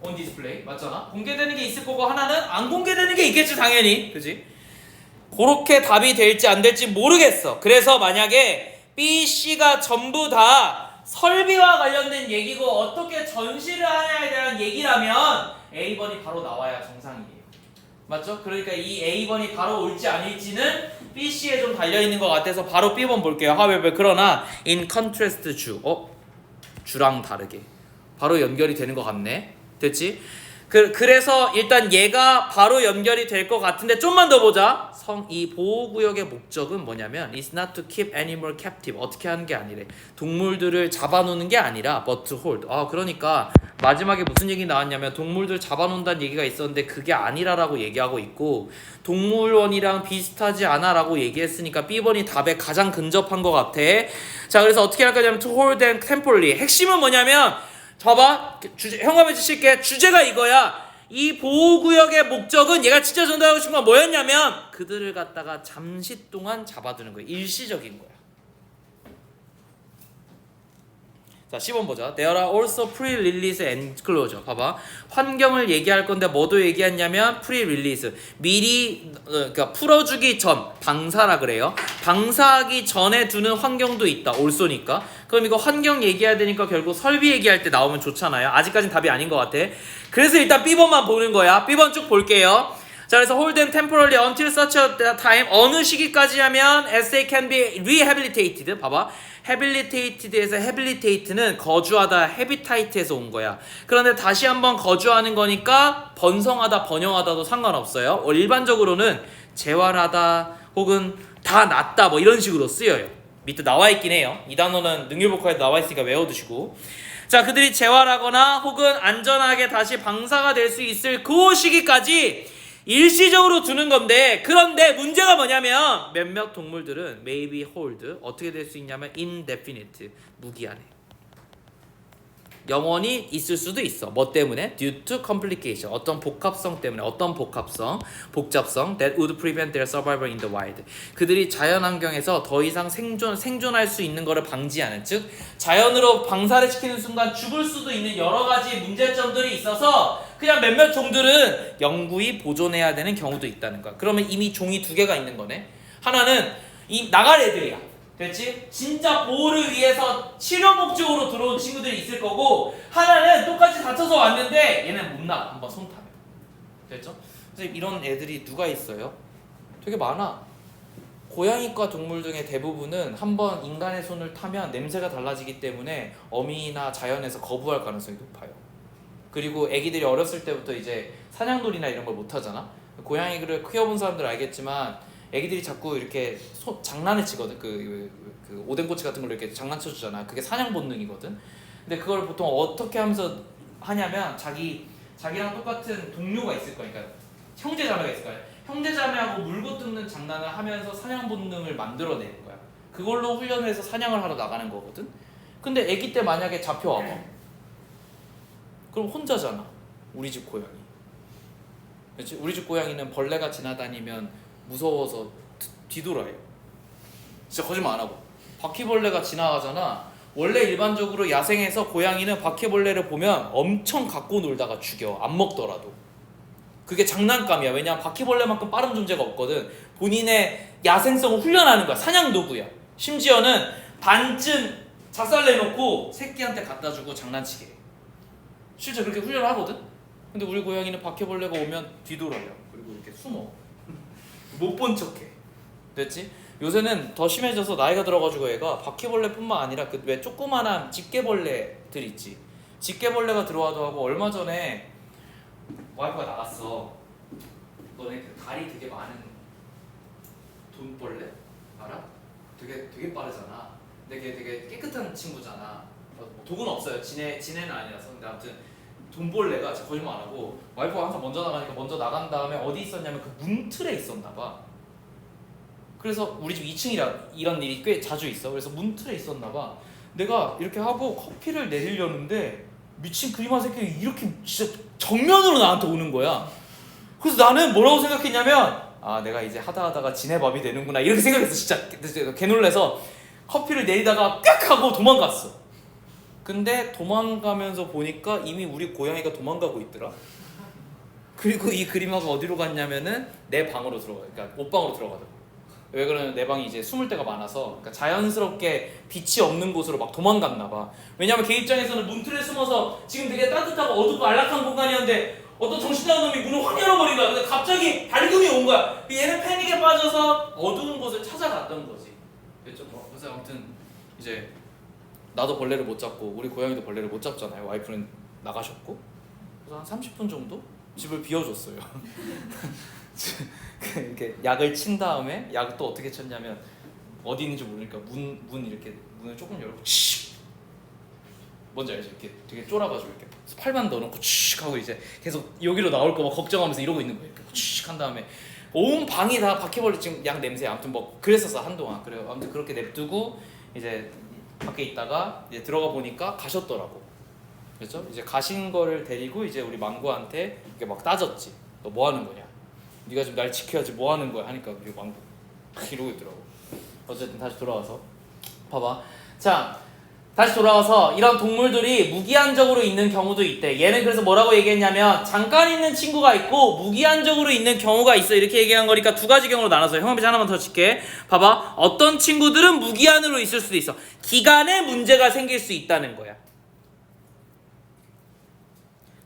Speaker 1: on display 맞잖아. 공개되는 게 있을 거고 하나는 안 공개되는 게 있겠지 당연히. 그지? 그렇게 답이 될지 안 될지 모르겠어. 그래서 만약에 B, C가 전부 다 설비와 관련된 얘기고 어떻게 전시를 하냐에 대한 얘기라면 A번이 바로 나와야 정상이에요. 맞죠? 그러니까 이 A번이 바로 올지 아닐지는 B, C에 좀 달려있는 것 같아서 바로 B번 볼게요. however 그러나 in contrast 주랑 다르게 바로 연결이 되는 것 같네. 됐지? 그래서 일단 얘가 바로 연결이 될 것 같은데 좀만 더 보자. 이 보호구역의 목적은 뭐냐면 It's not to keep animal captive. 어떻게 하는 게 아니래. 동물들을 잡아놓는 게 아니라 but to hold. 그러니까 마지막에 무슨 얘기 나왔냐면 동물들 잡아놓는다는 얘기가 있었는데 그게 아니라라고 얘기하고 있고 동물원이랑 비슷하지 않아라고 얘기했으니까 B번이 답에 가장 근접한 것 같아. 자, 그래서 어떻게 할 거냐면 to hold them temporarily. 핵심은 뭐냐면 봐봐. 형광펜 칠게. 주제가 이거야. 이 보호구역의 목적은 얘가 진짜 전달하고 싶은 건 뭐였냐면 그들을 갖다가 잠시 동안 잡아두는 거야. 일시적인 거야. 자, 10번 보자. There are also pre-release and closure. 봐봐. 환경을 얘기할 건데 뭐도 얘기했냐면 pre-release. 미리 그러니까 풀어주기 전 방사라 그래요. 방사하기 전에 두는 환경도 있다. 올소니까. 그럼 이거 환경 얘기해야 되니까 결국 설비 얘기할 때 나오면 좋잖아요. 아직까진 답이 아닌 것 같아. 그래서 일단 B번만 보는 거야. B번 쭉 볼게요. 자, 그래서 hold them temporarily until such a time. 어느 시기까지 하면 as they can be rehabilitated. 봐봐. rehabilitated에서 rehabilitate는 거주하다, habitat에서 온 거야. 그런데 다시 한번 거주하는 거니까 번성하다, 번영하다도 상관없어요. 일반적으로는 재활하다 혹은 다 낫다 뭐 이런 식으로 쓰여요. 밑에 나와 있긴 해요. 이 단어는 능률복화에 나와 있으니까 외워두시고. 자, 그들이 재활하거나 혹은 안전하게 다시 방사가 될 수 있을 그 시기까지 일시적으로 두는 건데, 그런데 문제가 뭐냐면 몇몇 동물들은 may be hold 어떻게 될 수 있냐면 indefinite 무기한해. 영원히 있을 수도 있어. 뭐 때문에? Due to complication. 어떤 복합성 때문에. 어떤 복합성? 복잡성 that would prevent their survival in the wild. 그들이 자연환경에서 더 이상 생존할 수 있는 것을 방지하는, 즉 자연으로 방사를 시키는 순간 죽을 수도 있는 여러 가지 문제점들이 있어서 그냥 몇몇 종들은 영구히 보존해야 되는 경우도 있다는 거야. 그러면 이미 종이 두 개가 있는 거네. 하나는 이 나갈 애들이야. 됐지? 진짜 보호를 위해서 치료 목적으로 들어온 친구들이 있을 거고, 하나는 똑같이 다쳐서 왔는데 얘는 못 나가. 한번 손 타면. 됐죠? 선생님, 이런 애들이 누가 있어요? 되게 많아. 고양이과 동물 중에 대부분은 한번 인간의 손을 타면 냄새가 달라지기 때문에 어미나 자연에서 거부할 가능성이 높아요. 그리고 애기들이 어렸을 때부터 이제 사냥놀이나 이런 걸 못 하잖아. 고양이를 키워본 사람들 알겠지만 애기들이 자꾸 이렇게 장난을 치거든. 그 오뎅꼬치 같은 걸로 이렇게 장난쳐주잖아. 그게 사냥 본능이거든. 근데 그걸 보통 어떻게 하면서 하냐면 자기랑 똑같은 동료가 있을 거니까, 형제자매가 있을 거야. 형제자매하고 물고 뜯는 장난을 하면서 사냥 본능을 만들어내는 거야. 그걸로 훈련을 해서 사냥을 하러 나가는 거거든. 근데 애기 때 만약에 잡혀와봐. 그럼 혼자잖아. 우리 집 고양이. 그렇지? 우리 집 고양이는 벌레가 지나다니면 무서워서 뒤돌아요. 진짜 거짓말 안 하고. 바퀴벌레가 지나가잖아. 원래 일반적으로 야생에서 고양이는 바퀴벌레를 보면 엄청 갖고 놀다가 죽여. 안 먹더라도. 그게 장난감이야. 왜냐면 바퀴벌레만큼 빠른 존재가 없거든. 본인의 야생성을 훈련하는 거야. 사냥 도구야. 심지어는 반쯤 작살내놓고 새끼한테 갖다 주고 장난치게 해. 실제 그렇게 훈련을 하거든. 근데 우리 고양이는 바퀴벌레가 오면 뒤돌아요. 그리고 이렇게 숨어. 못 본 척해. 됐지? 요새는 더 심해져서 나이가 들어가지고 얘가 바퀴벌레뿐만 아니라 그 왜 조그만한 집게벌레들 있지. 집게벌레가 들어와도 하고 얼마 전에 와이프가 나갔어. 너네 그 다리 되게 많은 돈벌레 알아? 되게 빠르잖아. 근데 걔 되게 깨끗한 친구잖아. 독은 없어요. 지네는 아니라서. 근데 아무튼 돈벌레가 제가 거짓말 안 하고 와이프가 항상 먼저 나가니까 먼저 나간 다음에 어디 있었냐면 그 문틀에 있었나 봐. 그래서 우리 집 2층이라 이런 일이 꽤 자주 있어. 그래서 문틀에 있었나 봐. 내가 이렇게 하고 커피를 내리려는데 미친 그림한 새끼가 이렇게 진짜 정면으로 나한테 오는 거야. 그래서 나는 뭐라고 생각했냐면 아 내가 이제 하다가 지네밥이 되는구나 이렇게 생각했어. 진짜 개놀라서 커피를 내리다가 깍 하고 도망갔어. 근데 도망가면서 보니까 이미 우리 고양이가 도망가고 있더라. 그리고 이 그림화가 어디로 갔냐면은 내 방으로 그러니까 옷방으로 들어가더라고. 왜 그러냐면 내 방이 이제 숨을 데가 많아서 그러니까 자연스럽게 빛이 없는 곳으로 막 도망갔나 봐. 왜냐면 걔 입장에서는 문틀에 숨어서 지금 되게 따뜻하고 어둡고 안락한 공간이었는데 어떤 정신 나간 놈이 문을 확 열어버린 거야. 근데 갑자기 밝음이 온 거야. 얘는 패닉에 빠져서 어두운 곳을 찾아갔던 거지. 그랬죠? 그래서 아무튼 이제 나도 벌레를 못 잡고 우리 고양이도 벌레를 못 잡잖아요. 와이프는 나가셨고 그래서 한 30분 정도 집을 비워줬어요. 이렇게 약을 친 다음에 약을 또 어떻게 쳤냐면 어디 있는지 모르니까 문 이렇게 문을 조금 열고 칙 뭔지 알죠? 이렇게 되게 쫄아가지고 이렇게 팔만 넣어놓고 칙 하고 이제 계속 여기로 나올까 봐 걱정하면서 이러고 있는 거예요. 이렇게 칙 한 다음에 온 방이 다 바퀴벌레 지금 약 냄새 아무튼 뭐 그랬었어 한동안. 그래요. 아무튼 그렇게 냅두고 이제 밖에 있다가 이제 들어가 보니까 가셨더라고. 그렇죠? 이제 가신 거를 데리고 이제 우리 망고한테 이렇게 막 따졌지. 너 뭐 하는 거냐? 네가 지금 날 지켜야지 뭐 하는 거야? 하니까 우리 망고 이러고 있더라고. 어쨌든 다시 돌아와서 봐봐. 자, 다시 돌아와서 이런 동물들이 무기한적으로 있는 경우도 있대. 얘는 그래서 뭐라고 얘기했냐면 잠깐 있는 친구가 있고 무기한적으로 있는 경우가 있어. 이렇게 얘기한 거니까 두 가지 경우로 나눠서 형아비지 하나만 더 칠게. 봐봐. 어떤 친구들은 무기한으로 있을 수도 있어. 기간에 문제가 생길 수 있다는 거야.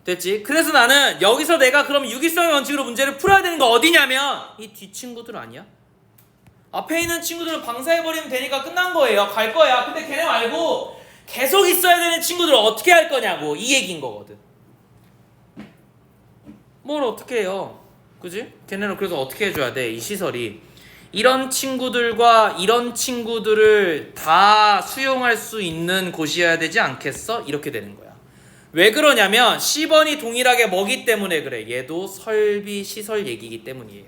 Speaker 1: 됐지? 그래서 나는 여기서 내가 그럼 유기성의 원칙으로 문제를 풀어야 되는 거 어디냐면 이 뒷 친구들 아니야? 앞에 있는 친구들은 방사해버리면 되니까 끝난 거예요. 갈 거야. 근데 걔네 말고 계속 있어야 되는 친구들을 어떻게 할 거냐고 이 얘기인 거거든. 뭘 어떻게 해요? 그지? 걔네는 그래서 어떻게 해줘야 돼? 이 시설이 이런 친구들과 이런 친구들을 다 수용할 수 있는 곳이어야 되지 않겠어? 이렇게 되는 거야. 왜 그러냐면 10원이 동일하게 뭐기 때문에 그래. 얘도 설비 시설 얘기이기 때문이에요.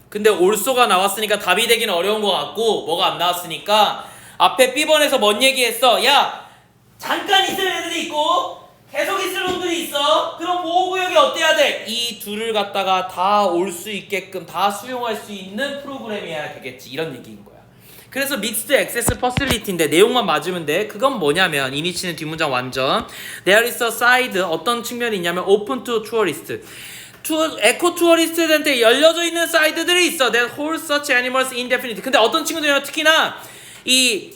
Speaker 1: 근데 올소가 나왔으니까 답이 되기는 어려운 것 같고 뭐가 안 나왔으니까 앞에 B번에서 뭔 얘기했어? 야 잠깐 있을 애들이 있고 계속 있을 놈들이 있어. 그럼 보호구역이 어때야 돼? 이 둘을 갖다가 다 올 수 있게끔 다 수용할 수 있는 프로그램이어야 되겠지. 이런 얘기인 거야. 그래서 믹스드 액세스 퍼실리티인데 내용만 맞으면 돼. 그건 뭐냐면 이니치는 뒷문장 완전 There is a side 어떤 측면이 있냐면 open to tourist 에코 투어리스트들한테 열려져 있는 사이드들이 있어. That hold such animals indefinitely. 근데 어떤 친구들이면 특히나 이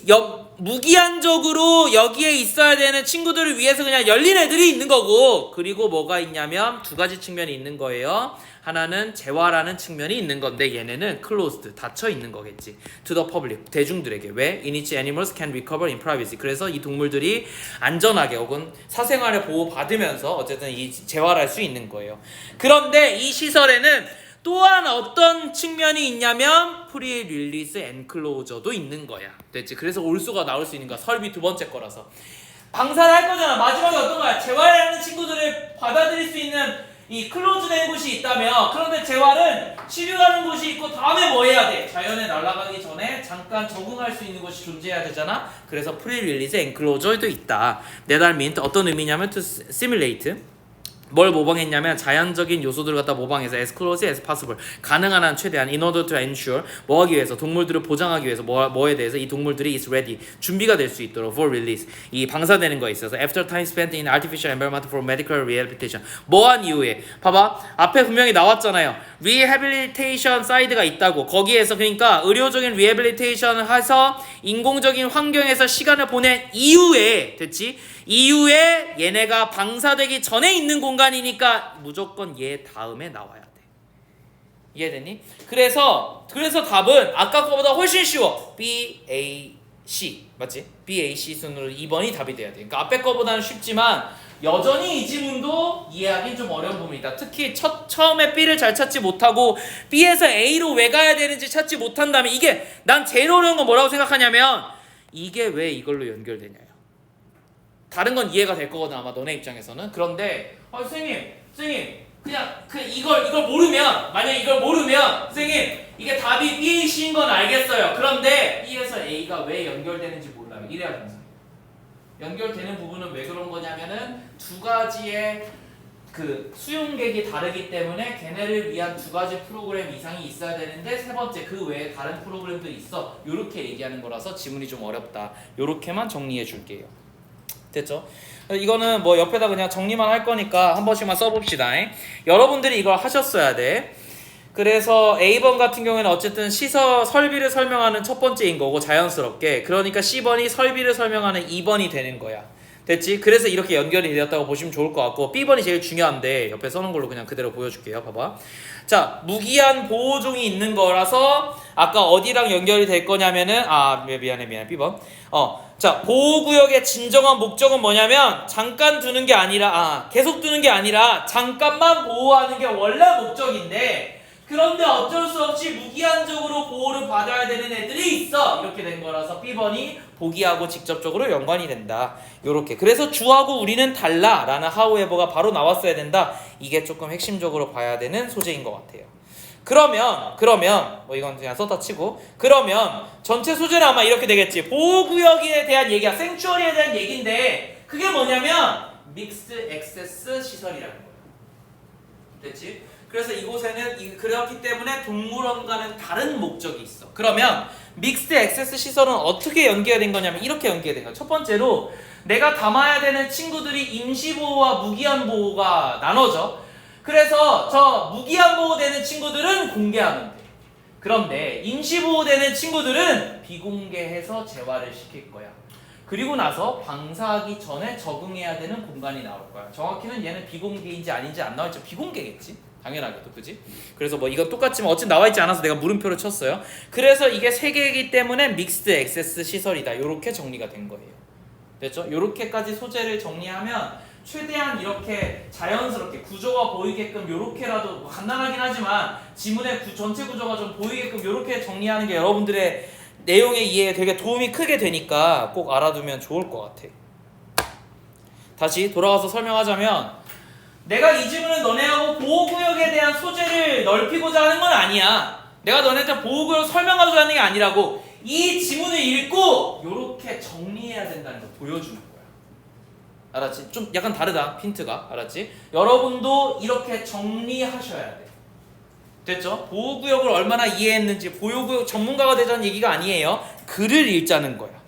Speaker 1: 무기한적으로 여기에 있어야 되는 친구들을 위해서 그냥 열린 애들이 있는 거고 그리고 뭐가 있냐면 두 가지 측면이 있는 거예요. 하나는 재활하는 측면이 있는 건데 얘네는 closed 닫혀 있는 거겠지. To the public 대중들에게. 왜? In which animals can recover in privacy. 그래서 이 동물들이 안전하게 혹은 사생활을 보호받으면서 어쨌든 이 재활할 수 있는 거예요. 그런데 이 시설에는 또한 어떤 측면이 있냐면 프리 릴리스 엔클로저도 있는 거야. 됐지? 그래서 올수가 나올 수 있는 거야. 설비 두 번째 거라서. 방사를 할 거잖아. 마지막에 어떤 거야? 재활하는 친구들을 받아들일 수 있는 이 클로즈된 곳이 있다며. 그런데 재활은 치료하는 곳이 있고 다음에 뭐 해야 돼? 자연에 날아가기 전에 잠깐 적응할 수 있는 곳이 존재해야 되잖아. 그래서 프리 릴리스 엔클로저도 있다. That means 어떤 의미냐면 to simulate 뭘 모방했냐면 자연적인 요소들을 갖다 모방해서 as close as possible 가능한 한 최대한 in order to ensure 뭐 하기 위해서 동물들을 보장하기 위해서 뭐에 대해서 이 동물들이 is ready 준비가 될 수 있도록 for release 이 방사되는 거에 있어서 after time spent in artificial environment for medical rehabilitation 뭐한 이후에 봐봐 앞에 분명히 나왔잖아요 rehabilitation side가 있다고 거기에서 그러니까 의료적인 rehabilitation을 해서 인공적인 환경에서 시간을 보낸 이후에 됐지? 이후에 얘네가 방사되기 전에 있는 공간이니까 무조건 얘 다음에 나와야 돼. 이해되니? 그래서 답은 아까 거보다 훨씬 쉬워. B, A, C 맞지? B, A, C 순으로 2번이 답이 돼야 돼. 그러니까 앞에 거보다는 쉽지만 여전히 이 지문도 이해하기 좀 어려운 부분이 있다. 특히 처음에 B를 잘 찾지 못하고 B에서 A로 왜 가야 되는지 찾지 못한다면 이게 난 제일 어려운 건 뭐라고 생각하냐면 이게 왜 이걸로 연결되냐요. 다른 건 이해가 될 거거든 아마 너네 입장에서는. 그런데 선생님 그냥 이걸 모르면 만약 이걸 모르면 선생님 이게 답이 B, C인 건 알겠어요. 그런데 B에서 A가 왜 연결되는지 몰라요. 이래야 됩니다. 연결되는 부분은 왜 그런 거냐면은 두 가지의 그 수용객이 다르기 때문에 걔네를 위한 두 가지 프로그램 이상이 있어야 되는데 세 번째 그 외에 다른 프로그램도 있어. 요렇게 얘기하는 거라서 지문이 좀 어렵다. 요렇게만 정리해 줄게요. 됐죠? 이거는 뭐 옆에다 그냥 정리만 할 거니까 한 번씩만 써봅시다. 여러분들이 이걸 하셨어야 돼. 그래서 A번 같은 경우에는 어쨌든 설비를 설명하는 첫 번째인 거고 자연스럽게 그러니까 C번이 설비를 설명하는 2번이 되는 거야. 됐지? 그래서 이렇게 연결이 되었다고 보시면 좋을 것 같고 B번이 제일 중요한데 옆에 써놓은 걸로 그냥 그대로 보여줄게요. 봐봐. 자, 무기한 보호종이 있는 거라서 아까 어디랑 연결이 될 거냐면은 미안해 B번. 자, 보호구역의 진정한 목적은 뭐냐면 잠깐 두는 게 아니라 계속 두는 게 아니라 잠깐만 보호하는 게 원래 목적인데 그런데 어쩔 수 없이 무기한적으로 보호를 받아야 되는 애들이 있어. 이렇게 된 거라서 B번이 보기하고 직접적으로 연관이 된다. 요렇게. 그래서 주하고 우리는 달라 라는 however가 바로 나왔어야 된다. 이게 조금 핵심적으로 봐야 되는 소재인 것 같아요. 그러면 뭐 이건 그냥 썼다 치고 그러면 전체 소재는 아마 이렇게 되겠지. 보호구역에 대한 얘기야. 생추어리에 대한 얘기인데 그게 뭐냐면 믹스 액세스 시설이라는 거야. 됐지? 그래서 이곳에는 그렇기 때문에 동물원과는 다른 목적이 있어. 그러면 믹스드 액세스 시설은 어떻게 연계된 거냐면 이렇게 연계된 거야. 첫 번째로 내가 담아야 되는 친구들이 임시보호와 무기한 보호가 나눠져. 그래서 저 무기한 보호되는 친구들은 공개하면 돼. 그런데 임시보호되는 친구들은 비공개해서 재활을 시킬 거야. 그리고 나서 방사하기 전에 적응해야 되는 공간이 나올 거야. 정확히는 얘는 비공개인지 아닌지 안 나올지 비공개겠지? 당연하게도 그지? 그래서 뭐 이건 똑같지만 어쨌든 나와있지 않아서 내가 물음표를 쳤어요. 그래서 이게 세 개이기 때문에 믹스드 액세스 시설이다. 요렇게 정리가 된 거예요. 됐죠? 요렇게까지 소재를 정리하면 최대한 이렇게 자연스럽게 구조가 보이게끔 요렇게라도 뭐 간단하긴 하지만 지문의 전체 구조가 좀 보이게끔 요렇게 정리하는 게 여러분들의 내용의 이해에 되게 도움이 크게 되니까 꼭 알아두면 좋을 것 같아. 다시 돌아가서 설명하자면 내가 이 지문은 너네하고 보호구역에 대한 소재를 넓히고자 하는 건 아니야. 내가 너네한테 보호구역 설명하고자 하는 게 아니라고. 이 지문을 읽고 요렇게 정리해야 된다는 걸 보여주는 거야. 알았지? 좀 약간 다르다 힌트가. 알았지? 여러분도 이렇게 정리하셔야 돼. 됐죠? 보호구역을 얼마나 이해했는지 보호구역 전문가가 되자는 얘기가 아니에요. 글을 읽자는 거야.